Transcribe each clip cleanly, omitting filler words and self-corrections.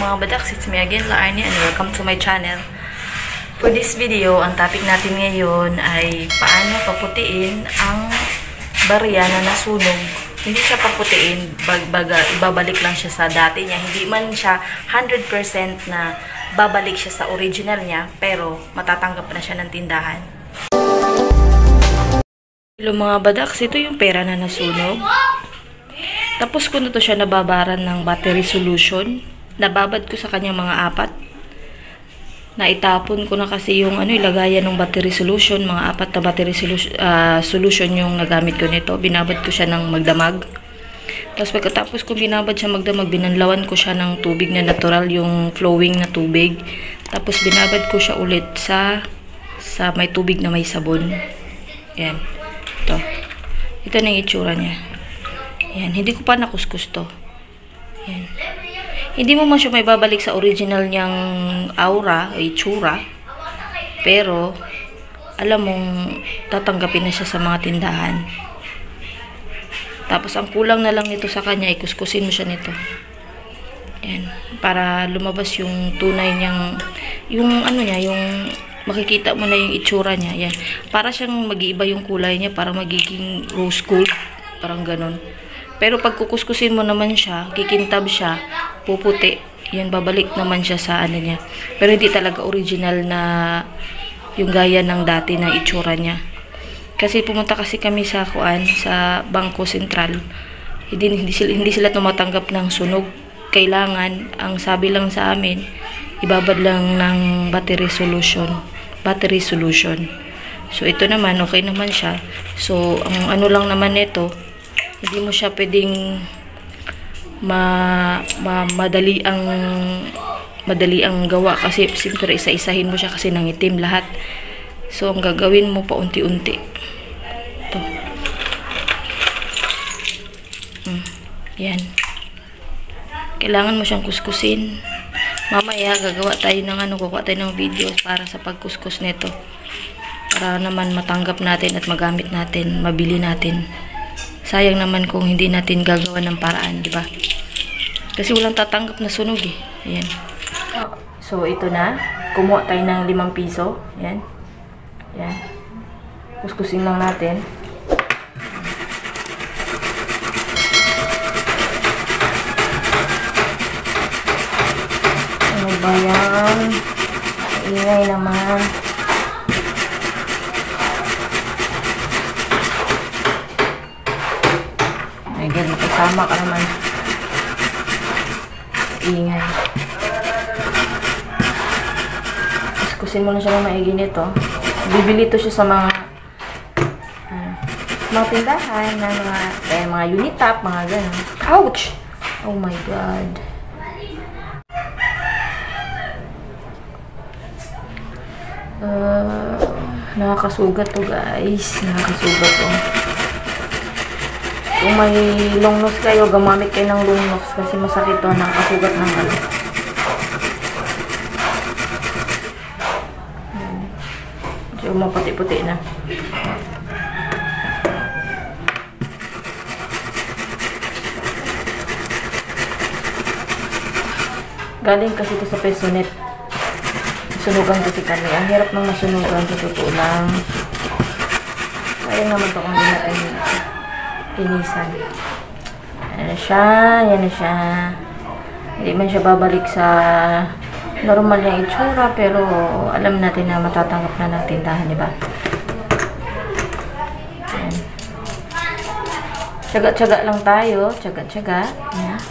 mga badaks, it's me again, La Arnie, and welcome to my channel. For this video, ang topic natin ngayon ay paano paputiin ang barya na nasunog. Hindi siya paputiin, ibabalik lang siya sa dati niya. Hindi man siya 100% na babalik siya sa original niya, pero matatanggap na siya ng tindahan. Hello mga badaks, ito yung pera na nasunog. Tapos ko na to siya nababaran ng battery solution. Nababad ko sa kanyang mga apat. Naitapon ko na kasi yung ilagayan ng battery solution. Mga apat na battery solution yung nagamit ko nito. Binabad ko siya ng magdamag. Tapos pagkatapos ko binabad siya magdamag, binanlawan ko siya ng tubig na natural, yung flowing na tubig. Tapos binabad ko siya ulit sa may tubig na may sabon. Yan. Ito na yung itsura niya. Yan. Hindi ko pa nakuskus to. Yan. Hindi mo man siya may babalik sa original niyang aura, itsura. Pero, alam mong tatanggapin na siya sa mga tindahan. Tapos, ang kulang na lang nito sa kanya, ikuskusin mo siya nito. Yan. Para lumabas yung tunay niyang, yung makikita mo na yung itsura niya. Yan. Para siyang mag-iiba yung kulay niya, para magiging rose gold. Parang ganun. Pero pag kukuskusin mo naman siya, kikintab siya, puputi. Yan, babalik naman siya sa niya. Pero hindi talaga original na yung gaya ng dati na itsura niya. Kasi pumunta kasi kami sa Bangko Sentral. Hindi sila tumatanggap ng sunog. Kailangan, ang sabi lang sa amin, ibabad lang ng battery solution. So ito naman, okay naman siya. So ang lang naman nito, hindi mo siya pwedeng madali ang gawa kasi siyempre isa-isahin mo siya kasi nangitim lahat. So ang gagawin mo paunti-unti. Ito. Yan. Kailangan mo siyang kuskusin. Mamaya gagawa tayo kukuha tayo ng video para sa pagkuskus nito. Para naman matanggap natin at magamit natin, mabili natin. Sayang naman kung hindi natin gagawa ng paraan, di ba? Kasi walang tatanggap na sunog eh. Ayan. So, ito na. Kumuha tayo ng 5 piso. Ayan. Ayan. Kuskusin lang natin. Ano ba yan? Ingay naman. Again, makasama ka naman. Ingay. Kuskusin mo na siya ng maigi nito. Bibili to siya sa mga tindahan na mga Unitap, mga ganun. Ouch! Oh my God. Nakakasugat to guys. Nakakasugat to. Kung may long nose kayo, gamamit kayo ng long nose kasi masakit to, nakasugat ng So, maputi-puti na. Galing kasi ito sa Pesonet. Sunugan kasi kami. Ang hirap ng masunugan sa totoo lang. Kaya naman ito kung hindi natin tinisan. Yan na siya. Hindi man siya babalik sa normal na itsura, pero alam natin na matatanggap na ng tindahan, di ba? Yan. Tsaga-tsaga lang tayo. Tsaga-tsaga. Yan.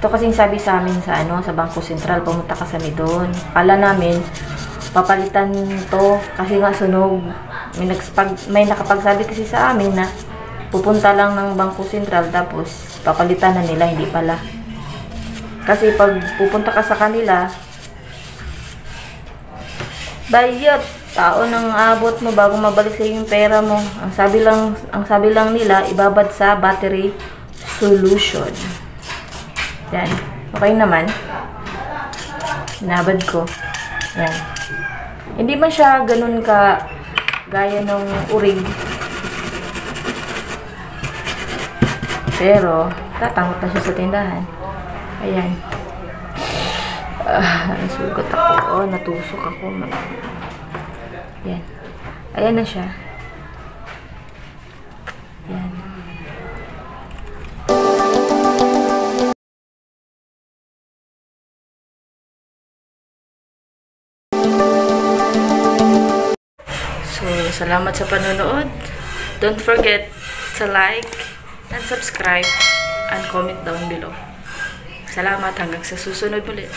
Ito kasing sabi sa amin sa Bangko Sentral, pumunta kami doon. Kala namin, papalitan to kasi nga sunog. May nakapagsabi kasi sa amin na pupunta lang ng Bangko Sentral tapos papalitan na nila, hindi pala. Kasi pag pupunta ka sa kanila, bayad, tao nang abot mo bago mabalik sa yung pera mo. Ang sabi lang nila, ibabad sa battery solution. Yan. Okay naman. Binabad ko. Yan. Hindi man siya ganun ka gaya ng urig. Pero, tatanggap na siya sa tindahan. Ayan. Nasugat ako. Oh, natusok ako. Yan. Ayan na siya. Yan. So, salamat sa panonood. Don't forget to like and subscribe and comment down below. Salamat hanggang sa susunod ulit.